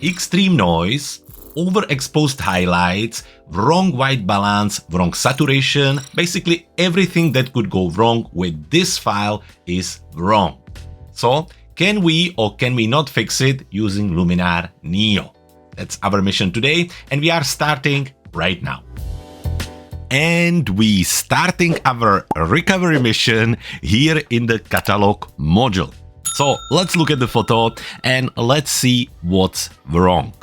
extreme noise, overexposed highlights, wrong white balance, wrong saturation. Basically everything that could go wrong with this file is wrong. So can we or can we not fix it using Luminar NEO? That's our mission today, and we are starting right now. And we starting our recovery mission here in the catalog module. So let's look at the photo and let's see what's wrong.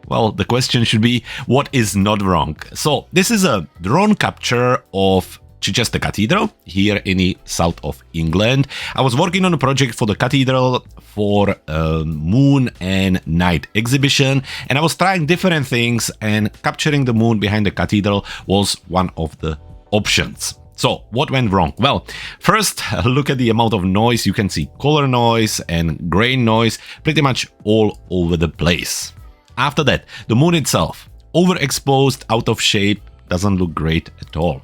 Well, the question should be, what is not wrong? So this is a drone capture of Chichester Cathedral here in the south of England. I was working on a project for the cathedral for a moon and night exhibition, and I was trying different things, and capturing the moon behind the cathedral was one of the options. So what went wrong? Well, first look at the amount of noise. You can see color noise and grain noise pretty much all over the place. After that, the moon itself, overexposed, out of shape, doesn't look great at all.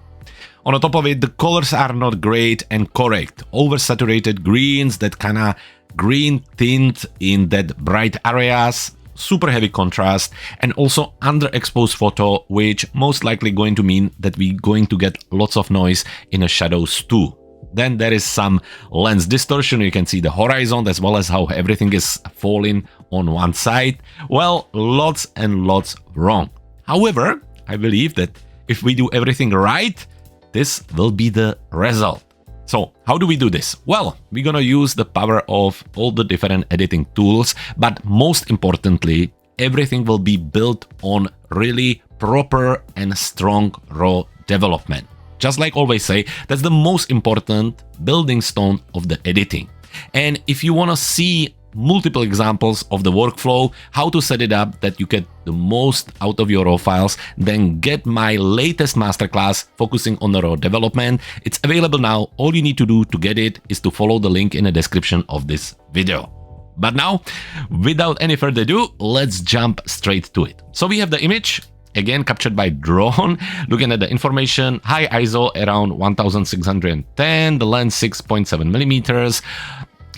On the top of it, the colors are not great and correct. Oversaturated greens, that kind of green tint in that bright areas, super heavy contrast, and also underexposed photo, which most likely going to mean that we're going to get lots of noise in the shadows too. Then there is some lens distortion. You can see the horizon as well as how everything is falling on one side. Well, lots and lots wrong. However, I believe that if we do everything right, this will be the result. So how do we do this? Well, we're gonna use the power of all the different editing tools, but most importantly, everything will be built on really proper and strong raw development. Just like always say, that's the most important building stone of the editing. And if you wanna see multiple examples of the workflow, how to set it up that you get the most out of your raw files, then get my latest masterclass focusing on the raw development. It's available now. All you need to do to get it is to follow the link in the description of this video. But now, without any further ado, let's jump straight to it. So we have the image, again captured by drone. Looking at the information, high ISO around 1610, the lens 6.7 millimeters.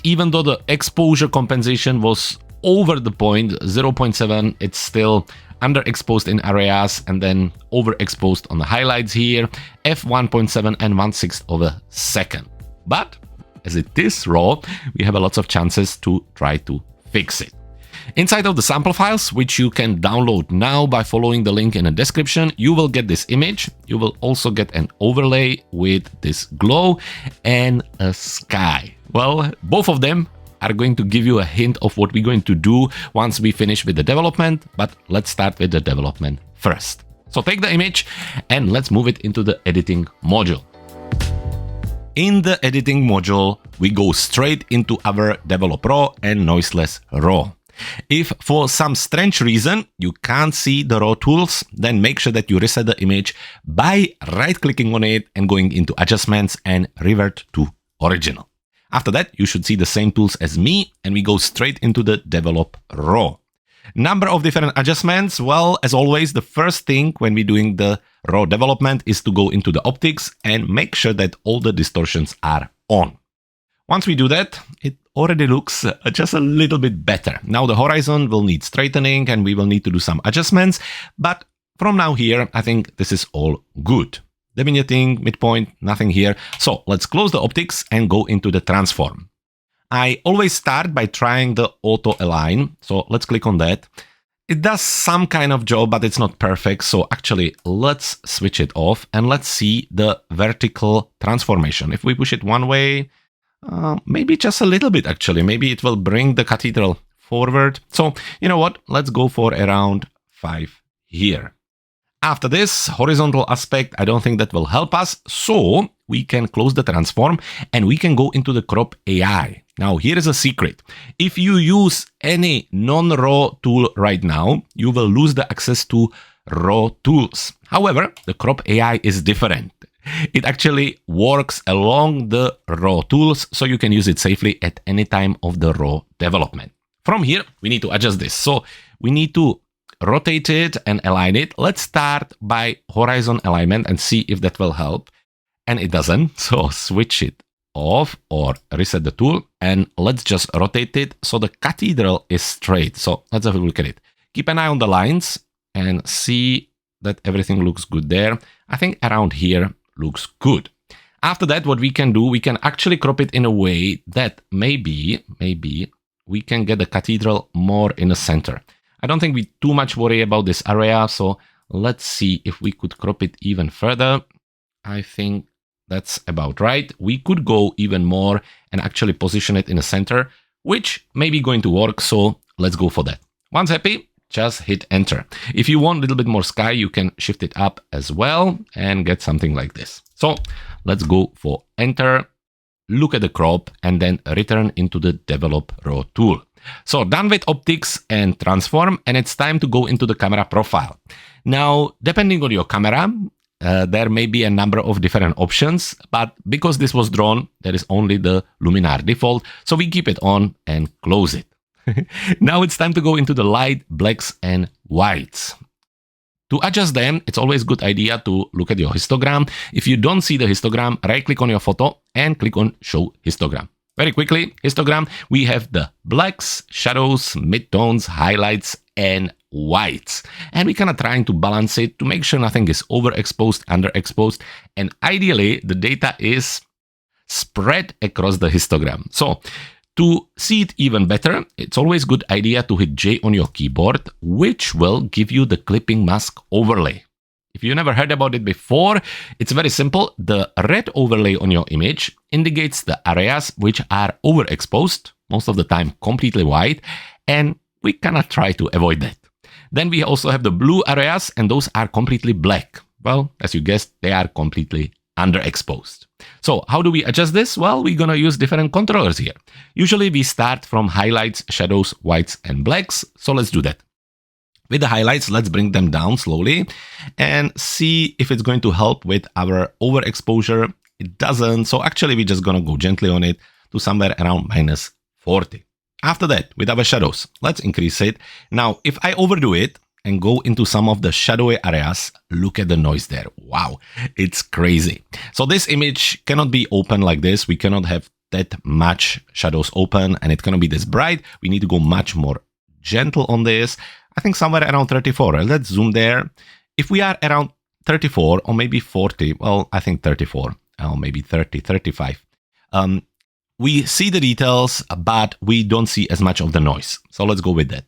Even though the exposure compensation was over the point, 0.7, it's still underexposed in areas and then overexposed on the highlights here, f1.7 and 1/6 of a second. But as it is raw, we have a lots of chances to try to fix it. Inside of the sample files, which you can download now by following the link in the description, you will get this image. You will also get an overlay with this glow and a sky. Well, both of them are going to give you a hint of what we're going to do once we finish with the development, but let's start with the development first. So take the image and let's move it into the editing module. In the editing module, we go straight into our Develop Raw and Noiseless Raw. If for some strange reason you can't see the raw tools, then make sure that you reset the image by right-clicking on it and going into adjustments and revert to original. After that, you should see the same tools as me, and we go straight into the Develop Raw. Number of different adjustments. Well, as always, the first thing when we're doing the raw development is to go into the optics and make sure that all the distortions are on. Once we do that, it already looks just a little bit better. Now the horizon will need straightening and we will need to do some adjustments, but from now here, I think this is all good. The vignetting, midpoint, nothing here. So let's close the optics and go into the transform. I always start by trying the auto align. So let's click on that. It does some kind of job, but it's not perfect. So actually let's switch it off and let's see the vertical transformation. If we push it one way, maybe just a little bit actually, maybe it will bring the cathedral forward. So you know what, let's go for around 5 here. After this horizontal aspect, I don't think that will help us. So we can close the transform and we can go into the crop AI. Now here is a secret. If you use any non-raw tool right now, you will lose the access to raw tools. However, the crop AI is different. It actually works along the raw tools, so you can use it safely at any time of the raw development. From here, we need to adjust this. So we need to rotate it and align it. Let's start by horizon alignment and see if that will help. And it doesn't, so switch it off or reset the tool and let's just rotate it so the cathedral is straight. So let's have a look at it. Keep an eye on the lines and see that everything looks good there. I think around here looks good. After that, what we can do, we can actually crop it in a way that maybe we can get the cathedral more in the center. I don't think we too much worry about this area, so let's see if we could crop it even further. I think that's about right. We could go even more and actually position it in the center, which may be going to work, so let's go for that. Once happy, just hit enter. If you want a little bit more sky, you can shift it up as well and get something like this. So let's go for enter, look at the crop, and then return into the develop raw tool. So done with optics and transform, and it's time to go into the camera profile. Now, depending on your camera, there may be a number of different options, but because this was drawn, there is only the Luminar default, so we keep it on and close it. Now it's time to go into the light, blacks and whites. To adjust them, it's always a good idea to look at your histogram. If you don't see the histogram, right-click on your photo and click on Show Histogram. Very quickly, histogram, we have the blacks, shadows, midtones, highlights, and whites. And we're kind of trying to balance it to make sure nothing is overexposed, underexposed, and ideally the data is spread across the histogram. So to see it even better, it's always a good idea to hit J on your keyboard, which will give you the clipping mask overlay. If you never heard about it before, it's very simple. The red overlay on your image indicates the areas which are overexposed, most of the time completely white, and we cannot try to avoid that. Then we also have the blue areas, and those are completely black. Well, as you guessed, they are completely underexposed. So how do we adjust this? Well, we're gonna use different controllers here. Usually we start from highlights, shadows, whites, and blacks. So let's do that. With the highlights, let's bring them down slowly and see if it's going to help with our overexposure. It doesn't. So actually, we're just going to go gently on it to somewhere around -40. After that, with our shadows, let's increase it. Now, if I overdo it and go into some of the shadowy areas, look at the noise there. Wow, it's crazy. So this image cannot be open like this. We cannot have that much shadows open and it's going to be this bright. We need to go much more gentle on this. I think somewhere around 34. Let's zoom there. If we are around 34 or maybe 40, well, I think 34 or maybe 30, 35. We see the details, but we don't see as much of the noise. So let's go with that.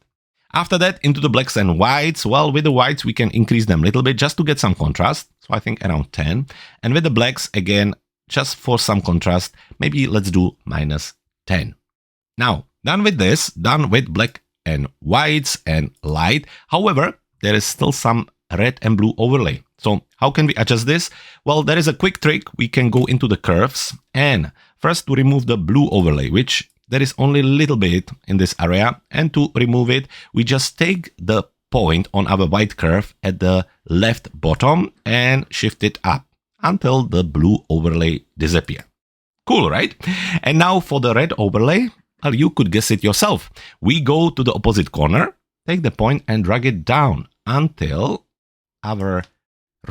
After that, into the blacks and whites. Well, with the whites, we can increase them a little bit just to get some contrast. So I think around 10. And with the blacks, again, just for some contrast, maybe let's do -10. Now, done with this, done with black and whites and light. However, there is still some red and blue overlay. So how can we adjust this? Well, there is a quick trick. We can go into the curves and first to remove the blue overlay, which there is only a little bit in this area. And to remove it, we just take the point on our white curve at the left bottom and shift it up until the blue overlay disappears. Cool, right? And now for the red overlay, well, you could guess it yourself. We go to the opposite corner, take the point and drag it down until our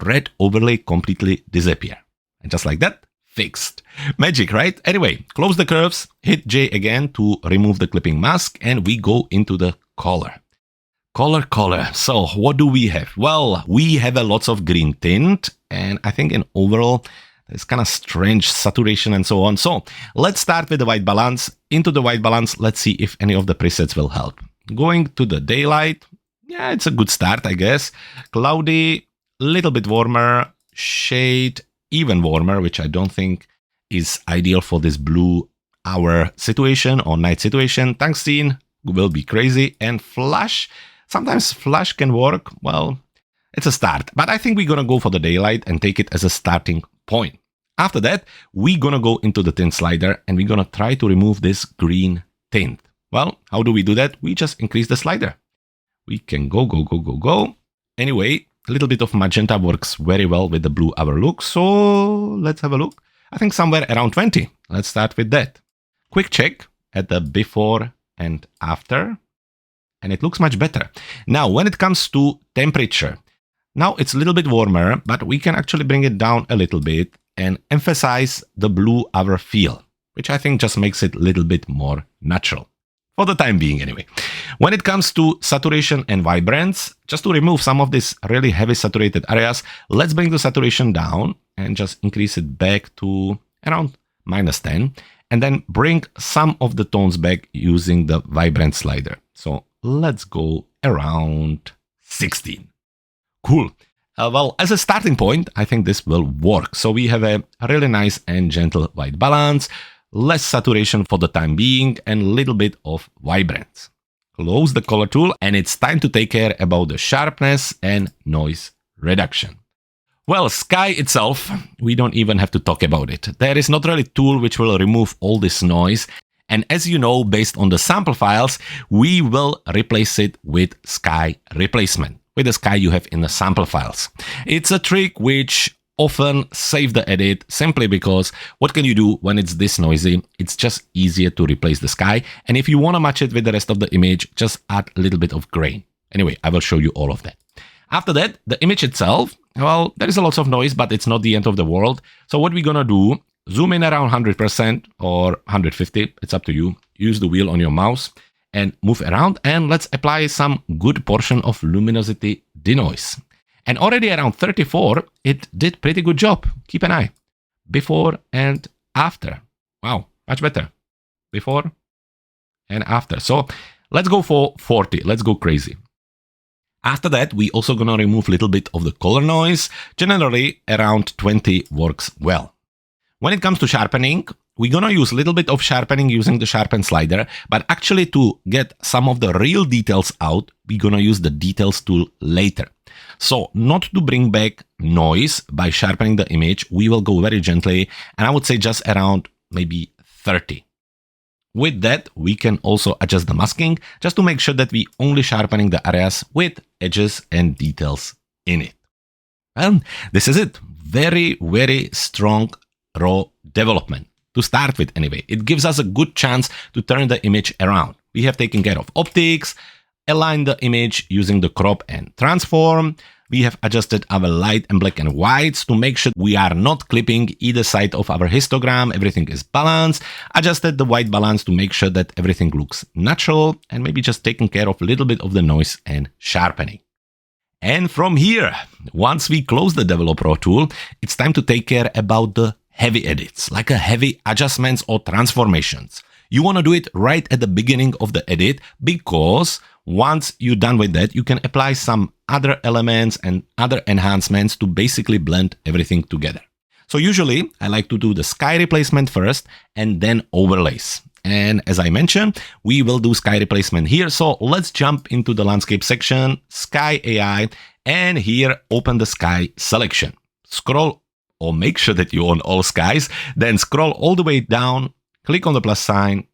red overlay completely disappears. And just like that, fixed. Magic, right? Anyway, close the curves, hit J again to remove the clipping mask, and we go into the color. Color. So what do we have? Well, we have a lots of green tint, and I think in overall, it's kind of strange saturation and so on. So let's start with the white balance. Into the white balance, let's see if any of the presets will help. Going to the daylight. Yeah, it's a good start, I guess. Cloudy, little bit warmer. Shade, even warmer, which I don't think is ideal for this blue hour situation or night situation. Tungsten will be crazy. And flash, sometimes flash can work. Well, it's a start. But I think we're going to go for the daylight and take it as a starting point. After that, we're going to go into the tint slider and we're going to try to remove this green tint. Well, how do we do that? We just increase the slider. We can go. Anyway, a little bit of magenta works very well with the blue hour look. So let's have a look. I think somewhere around 20. Let's start with that. Quick check at the before and after. And it looks much better. Now, when it comes to temperature, now it's a little bit warmer, but we can actually bring it down a little bit and emphasize the blue hour feel, which I think just makes it a little bit more natural. for the time being anyway. When it comes to saturation and vibrance, just to remove some of these really heavy saturated areas, let's bring the saturation down and just increase it back to around -10, and then bring some of the tones back using the vibrance slider. So let's go around 16. Cool. Well, as a starting point, I think this will work. So we have a really nice and gentle white balance, less saturation for the time being, and a little bit of vibrance. Close the color tool, and it's time to take care about the sharpness and noise reduction. Well, sky itself, we don't even have to talk about it. There is not really a tool which will remove all this noise. And as you know, based on the sample files, we will replace it with sky replacement, with the sky you have in the sample files. It's a trick which often saves the edit simply because what can you do when it's this noisy? It's just easier to replace the sky. And if you want to match it with the rest of the image, just add a little bit of grain. Anyway, I will show you all of that. After that, the image itself, well, there is a lot of noise, but it's not the end of the world. So what we're going to do, zoom in around 100% or 150, it's up to you. Use the wheel on your mouse and move around, and let's apply some good portion of luminosity denoise. And already around 34, it did pretty good job. Keep an eye. Before and after. Wow, much better. Before and after. So let's go for 40. Let's go crazy. After that, we also gonna remove a little bit of the color noise. Generally, around 20 works well. When it comes to sharpening, we're gonna use a little bit of sharpening using the sharpen slider, but actually to get some of the real details out, we're gonna use the details tool later. So not to bring back noise by sharpening the image, we will go very gently, and I would say just around maybe 30. With that, we can also adjust the masking just to make sure that we only sharpening the areas with edges and details in it. And this is it. Very, very strong raw development to start with anyway. It gives us a good chance to turn the image around. We have taken care of optics, aligned the image using the crop and transform. We have adjusted our light and black and whites to make sure we are not clipping either side of our histogram. Everything is balanced. Adjusted the white balance to make sure that everything looks natural, and maybe just taking care of a little bit of the noise and sharpening. And from here, once we close the Develop Raw tool, it's time to take care about the heavy edits, like a heavy adjustments or transformations. You want to do it right at the beginning of the edit, because once you're done with that, you can apply some other elements and other enhancements to basically blend everything together. So usually I like to do the sky replacement first and then overlays. And as I mentioned, we will do sky replacement here. So let's jump into the landscape section, Sky AI, and here open the sky selection. Scroll, or make sure that you own all skies, then scroll all the way down, click on the plus sign,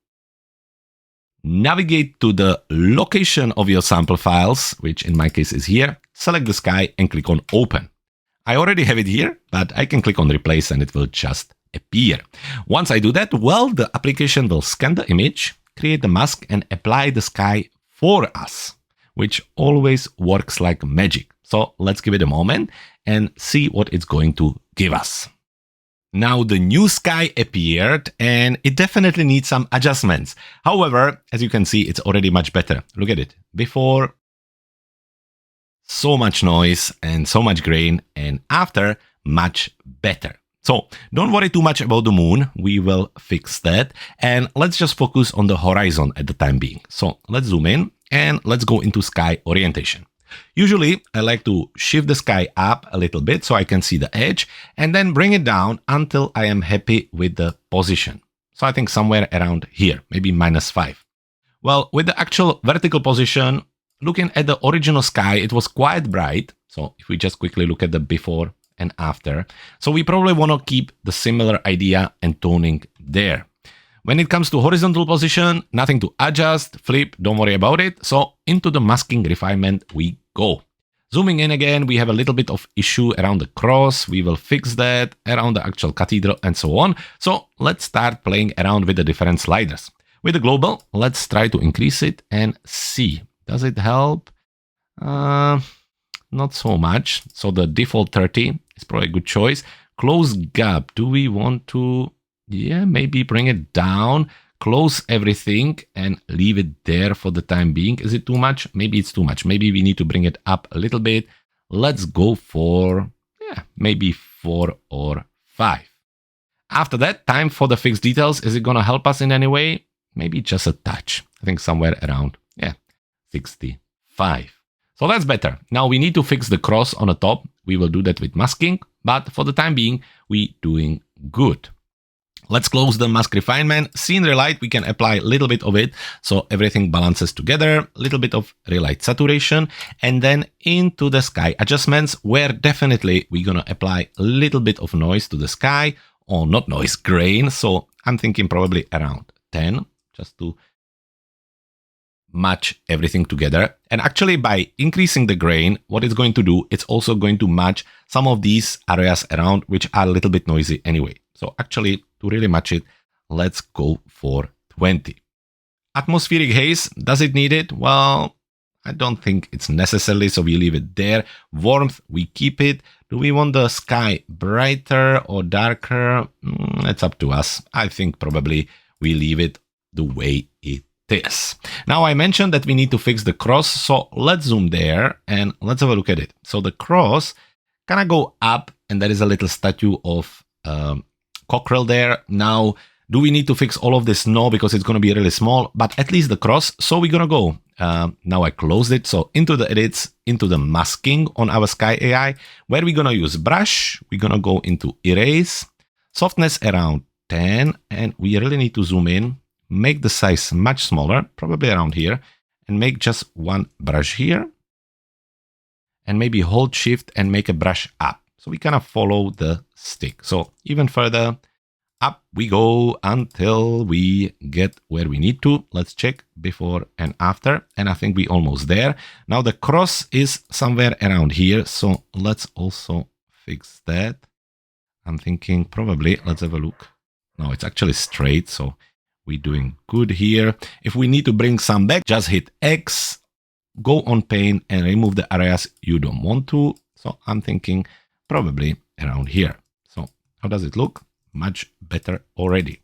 navigate to the location of your sample files, which in my case is here, select the sky and click on open. I already have it here, but I can click on replace and it will just appear. Once I do that, well, the application will scan the image, create the mask and apply the sky for us, which always works like magic. So let's give it a moment and see what it's going to give us. Now the new sky appeared and it definitely needs some adjustments. However, as you can see, it's already much better. Look at it. Before, so much noise and so much grain, and after, much better. So don't worry too much about the moon. We will fix that. And let's just focus on the horizon at the time being. So let's zoom in and let's go into sky orientation. Usually, I like to shift the sky up a little bit so I can see the edge and then bring it down until I am happy with the position. So I think somewhere around here, maybe -5. Well, with the actual vertical position, looking at the original sky, it was quite bright. So if we just quickly look at the before and after, so we probably want to keep the similar idea and toning there. When it comes to horizontal position, nothing to adjust, flip, don't worry about it. So into the masking refinement we go. Zooming in again, we have a little bit of issue around the cross. We will fix that around the actual cathedral and so on. So let's start playing around with the different sliders. With the global, let's try to increase it and see. Does it help? Not so much. So the default 30 is probably a good choice. Close gap. Do we want to... Yeah, maybe bring it down close everything and leave it there for the time being. Is it too much? Maybe it's too much. Maybe we need to bring it up a little bit. Let's go for, maybe 4 or 5. After that, time for the fixed details. Is it going to help us in any way? Maybe just a touch. I think somewhere around, 65. So that's better. Now we need to fix the cross on the top. We will do that with masking, but for the time being, we're doing good. Let's close the mask refinement. Scene relight, we can apply a little bit of it so everything balances together, a little bit of relight saturation, and then into the sky adjustments, where definitely we're going to apply a little bit of noise to the sky, or not noise, grain. So I'm thinking probably around 10, just to match everything together. And actually by increasing the grain, what it's going to do, it's also going to match some of these areas around which are a little bit noisy anyway. So actually, to really match it, let's go for 20. Atmospheric haze, does it need it? Well, I don't think it's necessary, so we leave it there. Warmth, we keep it. Do we want the sky brighter or darker? It's up to us. I think probably we leave it the way it is. Now I mentioned that we need to fix the cross, so let's zoom there and let's have a look at it. So the cross kind of go up, and there is a little statue of cockerel there. Now, do we need to fix all of this? No, because it's going to be really small, but at least the cross. So we're going to go, now I closed it. So into the edits, into the masking on our Sky AI, where we're going to use brush. We're going to go into erase, softness around 10, and we really need to zoom in, make the size much smaller, probably around here, and make just one brush here, and maybe hold shift and make a brush up. So we kind of follow the stick. So even further up we go until we get where we need to. Let's check before and after. And I think we're almost there. Now the cross is somewhere around here. So let's also fix that. I'm thinking probably, let's have a look. No, it's actually straight. So we're doing good here. If we need to bring some back, just hit X, go on pane and remove the areas you don't want to. So I'm thinking probably around here. So how does it look? Much better already.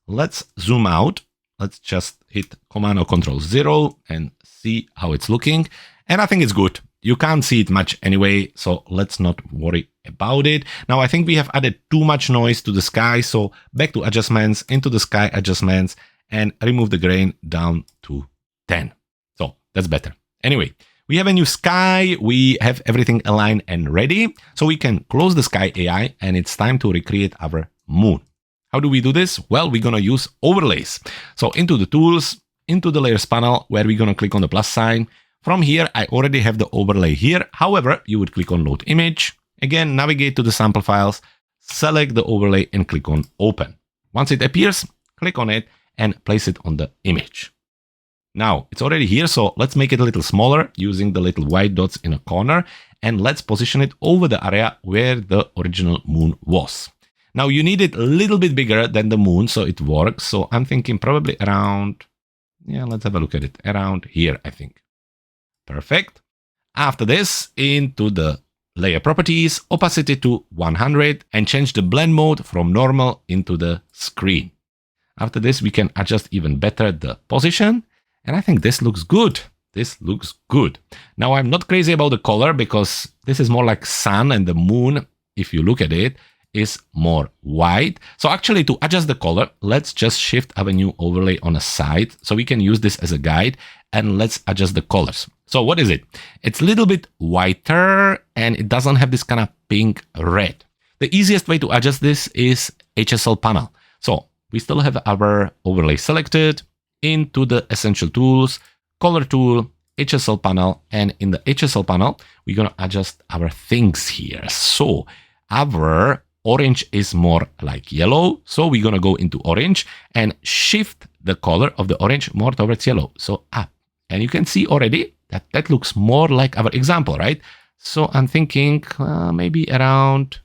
Let's zoom out. Let's just hit Command or Control 0 and see how it's looking. And I think it's good. You can't see it much anyway, so let's not worry about it. Now I think we have added too much noise to the sky, so back to adjustments, into the sky adjustments, and remove the grain down to 10. So that's better. Anyway, we have a new sky, we have everything aligned and ready, so we can close the Sky AI, and it's time to recreate our moon. How do we do this? Well, we're gonna use overlays. So into the tools, into the layers panel, where we're gonna click on the plus sign. From here, I already have the overlay here. However, you would click on load image. Again, navigate to the sample files, select the overlay and click on open. Once it appears, click on it and place it on the image. Now it's already here, so let's make it a little smaller using the little white dots in a corner, and let's position it over the area where the original moon was. Now you need it a little bit bigger than the moon so it works. So I'm thinking probably around, let's have a look at it, around here, I think. Perfect. After this, into the layer properties, opacity to 100, and change the blend mode from normal into the screen. After this, we can adjust even better the position. And I think this looks good. This looks good. Now, I'm not crazy about the color because this is more like sun, and the moon, if you look at it, is more white. So actually, to adjust the color, let's just shift our new overlay on a side so we can use this as a guide, and let's adjust the colors. So what is it? It's a little bit whiter and it doesn't have this kind of pink red. The easiest way to adjust this is HSL panel. So we still have our overlay selected, into the essential tools, color tool, HSL panel, and in the HSL panel, we're going to adjust our things here. So our orange is more like yellow. So we're going to go into orange and shift the color of the orange more towards yellow. So up. And you can see already that that looks more like our example, right? So I'm thinking maybe around,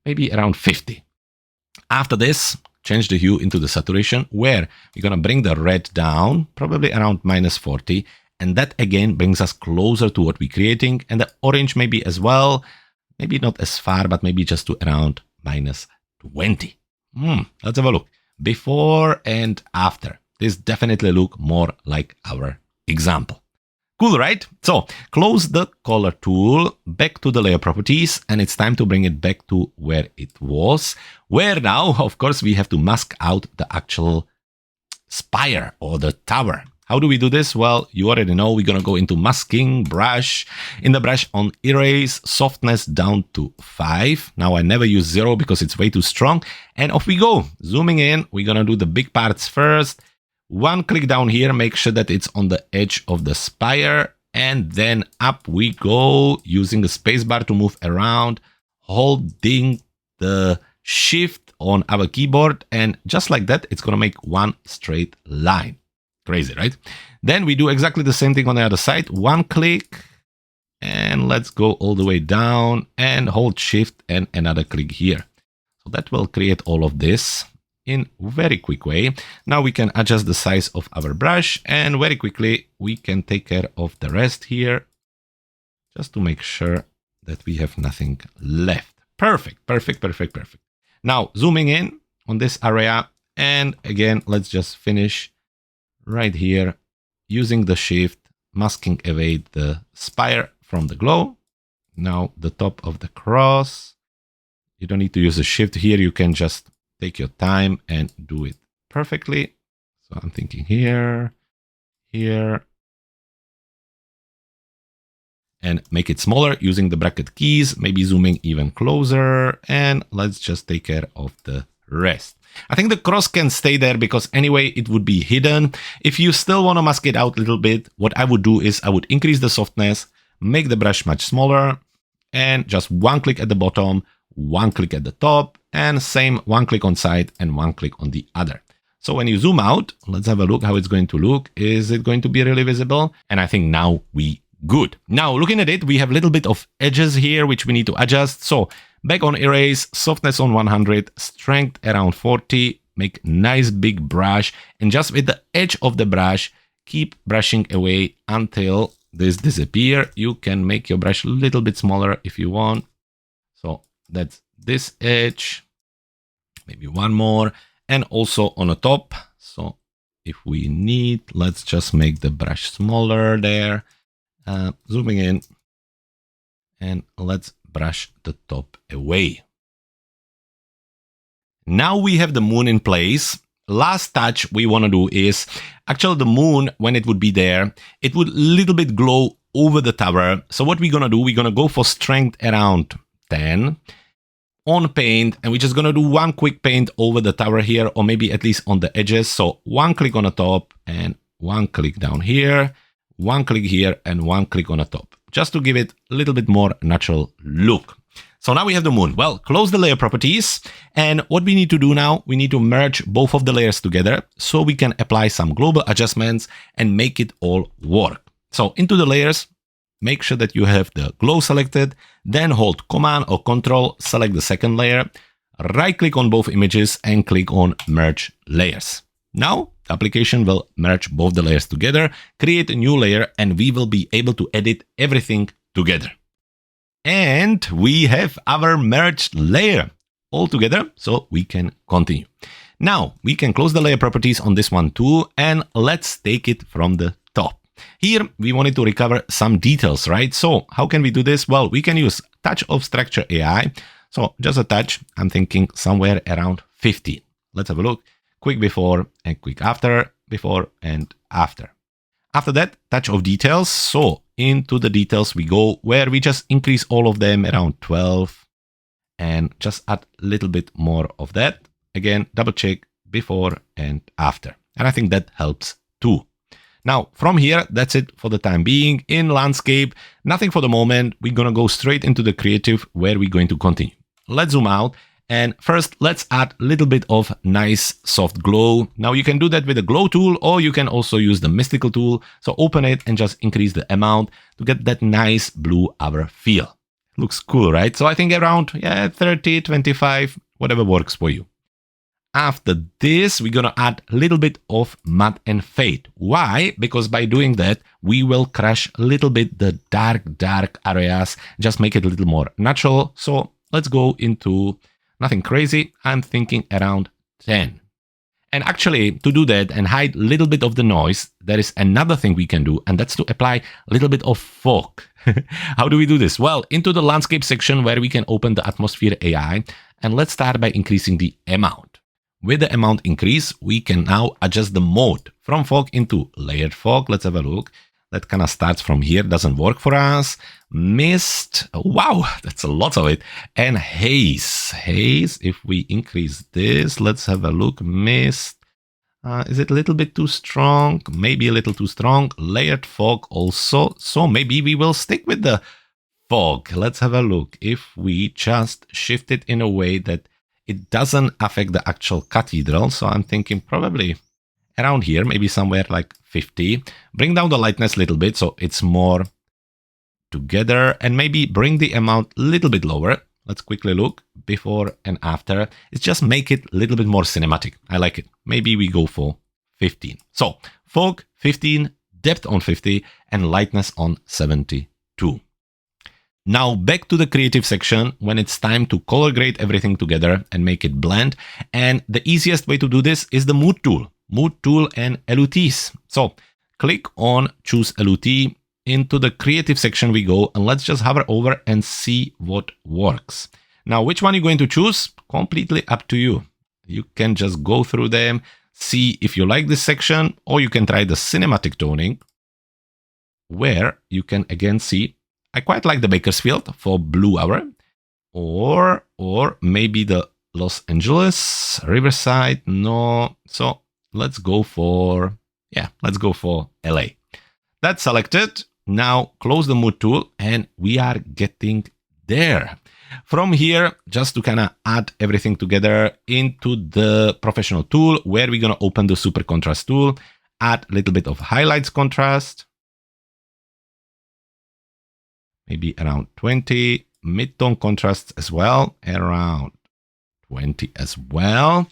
maybe around 50. After this, change the hue into the saturation, where we're going to bring the red down, probably around -40. And that again brings us closer to what we're creating. And the orange maybe as well, maybe not as far, but maybe just to around -20. Let's have a look. before and after. This definitely look more like our example. Cool, right? So close the color tool, back to the layer properties, and it's time to bring it back to where it was, where now, of course, we have to mask out the actual spire or the tower. How do we do this? Well, you already know we're going to go into masking, brush. In the brush on erase, softness down to 5. Now I never use 0 because it's way too strong. And off we go. Zooming in, we're going to do the big parts first. One click down here, make sure that it's on the edge of the spire, and then up we go using the spacebar to move around, holding the shift on our keyboard, and just like that, it's gonna make one straight line. Crazy, right? Then we do exactly the same thing on the other side. One click, and let's go all the way down and hold shift and another click here. So that will create all of this in very quick way. Now we can adjust the size of our brush, and very quickly we can take care of the rest here, just to make sure that we have nothing left. Perfect, perfect, perfect, perfect. Now zooming in on this area, and again, let's just finish right here using the shift, masking away the spire from the glow. Now the top of the cross. You don't need to use the shift here, you can just take your time and do it perfectly. So I'm thinking here, here, and make it smaller using the bracket keys, maybe zooming even closer, and let's just take care of the rest. I think the cross can stay there because anyway, it would be hidden. If you still want to mask it out a little bit, what I would do is I would increase the softness, make the brush much smaller, and just one click at the bottom, one click at the top, and same one click on side and one click on the other. So when you zoom out, let's have a look how it's going to look. Is it going to be really visible? And I think now we good. Now looking at it, we have a little bit of edges here, which we need to adjust. So back on erase, softness on 100, strength around 40, make nice big brush, and just with the edge of the brush, keep brushing away until this disappear. You can make your brush a little bit smaller if you want. So that's this edge, maybe one more, and also on the top. So if we need, let's just make the brush smaller there. Zooming in, and let's brush the top away. Now we have the moon in place. Last touch we want to do is, actually the moon, when it would be there, it would little bit glow over the tower. So what we're going to do, we're going to go for strength around 10 on paint, and we're just going to do one quick paint over the tower here, or maybe at least on the edges. So one click on the top and one click down here, one click here and one click on the top, just to give it a little bit more natural look. So now we have the moon. Well, close the layer properties. And what we need to do now, we need to merge both of the layers together so we can apply some global adjustments and make it all work. So into the layers, make sure that you have the glow selected, then hold Command or Control, select the second layer, right click on both images and click on Merge Layers. Now, the application will merge both the layers together, create a new layer, and we will be able to edit everything together. And we have our merged layer all together, so we can continue. Now, we can close the layer properties on this one too, and let's take it from the top. Here, we wanted to recover some details, right? So how can we do this? Well, we can use touch of structure AI. So just a touch, I'm thinking somewhere around 15. Let's have a look. Quick before and quick after, before and after. After that, touch of details. So into the details we go, where we just increase all of them around 12 and just add a little bit more of that. Again, double check before and after. And I think that helps too. Now, from here, that's it for the time being. In landscape, nothing for the moment. We're going to go straight into the creative where we're going to continue. Let's zoom out. And first, let's add a little bit of nice soft glow. Now you can do that with the glow tool, or you can also use the mystical tool. So open it and just increase the amount to get that nice blue hour feel. Looks cool, right? So I think around 30, 25, whatever works for you. After this, we're going to add a little bit of matte and fade. Why? Because by doing that, we will crush a little bit the dark areas, just make it a little more natural. So let's go into nothing crazy. I'm thinking around 10. And actually, to do that and hide a little bit of the noise, there is another thing we can do, and that's to apply a little bit of fog. How do we do this? Well, into the landscape section where we can open the atmosphere AI, and let's start by increasing the amount. With the amount increase, we can now adjust the mode from fog into layered fog. Let's have a look. That kind of starts from here, doesn't work for us. Mist, wow, that's a lot of it. And haze, if we increase this, let's have a look. Mist, is it a little bit too strong? Maybe a little too strong. Layered fog also, so maybe we will stick with the fog. Let's have a look. If we just shift it in a way that it doesn't affect the actual cathedral, so I'm thinking probably around here, maybe somewhere like 50. Bring down the lightness a little bit so it's more together, and maybe bring the amount a little bit lower. Let's quickly look before and after. It's just make it a little bit more cinematic. I like it. Maybe we go for 15. So fog 15, depth on 50, and lightness on 72. Now back to the creative section when it's time to color grade everything together and make it blend. And the easiest way to do this is the mood tool. Mood tool and LUTs. So click on choose LUT. Into the creative section we go, and let's just hover over and see what works. Now, which one you're going to choose? Completely up to you. You can just go through them, see if you like this section, or you can try the cinematic toning, where you can again see, I quite like the Bakersfield for blue hour, or maybe the Los Angeles, Riverside, no. So let's go for, LA. That's selected. Now close the mood tool and we are getting there. From here, just to kind of add everything together into the professional tool where we're going to open the super contrast tool, add a little bit of highlights contrast, maybe around 20, mid-tone contrast as well, around 20 as well.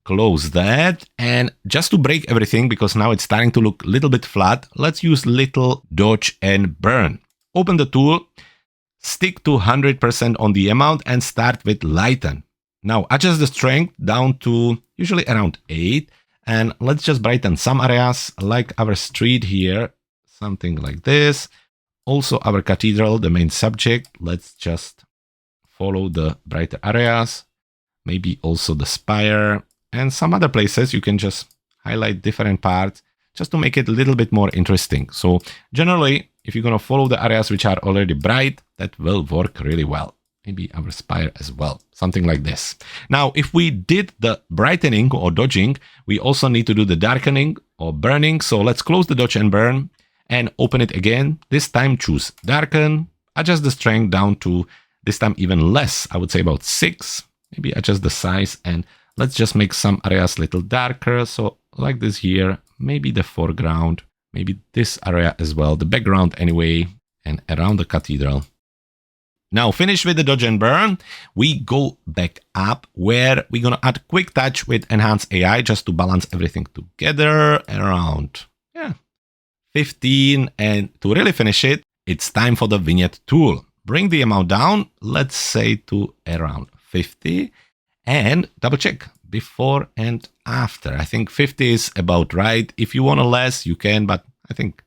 Close that, and just to break everything, because now it's starting to look a little bit flat, let's use little dodge and burn. Open the tool, stick to 100% on the amount and start with lighten. Now adjust the strength down to usually around 8, and let's just brighten some areas like our street here, something like this. Also our cathedral, the main subject, let's just follow the brighter areas, maybe also the spire. And some other places you can just highlight different parts just to make it a little bit more interesting. So generally, if you're going to follow the areas which are already bright, that will work really well. Maybe our spire as well, something like this. Now, if we did the brightening or dodging, we also need to do the darkening or burning. So let's close the dodge and burn and open it again. This time choose darken, adjust the strength down to this time even less. I would say about 6, maybe adjust the size, and let's just make some areas a little darker. So like this here, maybe the foreground, maybe this area as well, the background anyway, and around the cathedral. Now finish with the dodge and burn. We go back up where we're going to add quick touch with enhance AI just to balance everything together around 15. And to really finish it, it's time for the vignette tool. Bring the amount down, let's say to around 50. And double check before and after. I think 50 is about right. If you want a less, you can, but I think,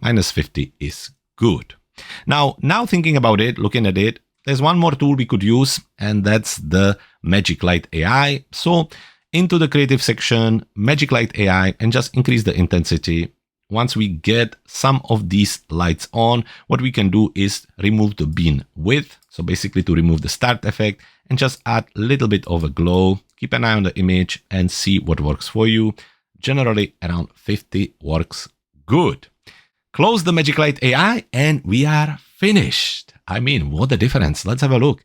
minus 50 is good. Now thinking about it, looking at it, there's one more tool we could use, and that's the Magic Light AI. So into the creative section, Magic Light AI, and just increase the intensity. Once we get some of these lights on, what we can do is remove the beam width. So basically to remove the start effect and just add a little bit of a glow. Keep an eye on the image and see what works for you. Generally around 50 works good. Close the Magic Light AI and we are finished. I mean, what a difference. Let's have a look.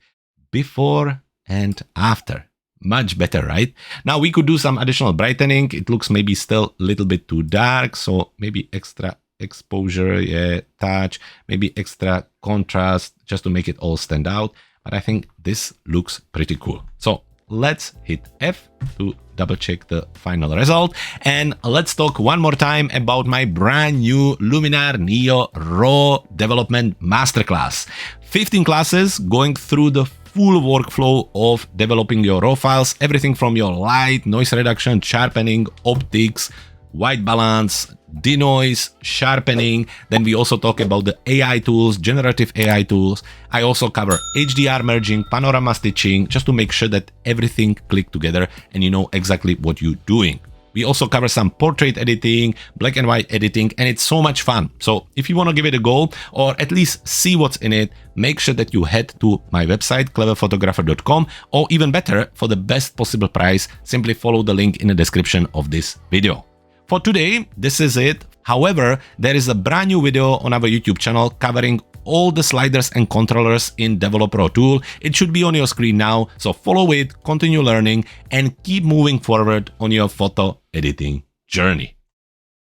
Before and after. Much better, right? Now we could do some additional brightening. It looks maybe still a little bit too dark. So maybe extra exposure, touch, maybe extra contrast just to make it all stand out. But I think this looks pretty cool. So let's hit F to double check the final result. And let's talk one more time about my brand new Luminar NEO Raw Development Masterclass. 15 classes going through the full workflow of developing your raw files, everything from your light, noise reduction, sharpening, optics, white balance, denoise, sharpening. Then we also talk about the AI tools, generative AI tools. I also cover HDR merging, panorama stitching, just to make sure that everything click together and you know exactly what you're doing. We also cover some portrait editing, black and white editing, and it's so much fun. So if you want to give it a go, or at least see what's in it, make sure that you head to my website, cleverphotographer.com, or even better, for the best possible price, simply follow the link in the description of this video. For today, this is it. However, there is a brand new video on our YouTube channel covering all the sliders and controllers in Develop Pro tool. It should be on your screen now, so follow it, continue learning, and keep moving forward on your photo editing journey.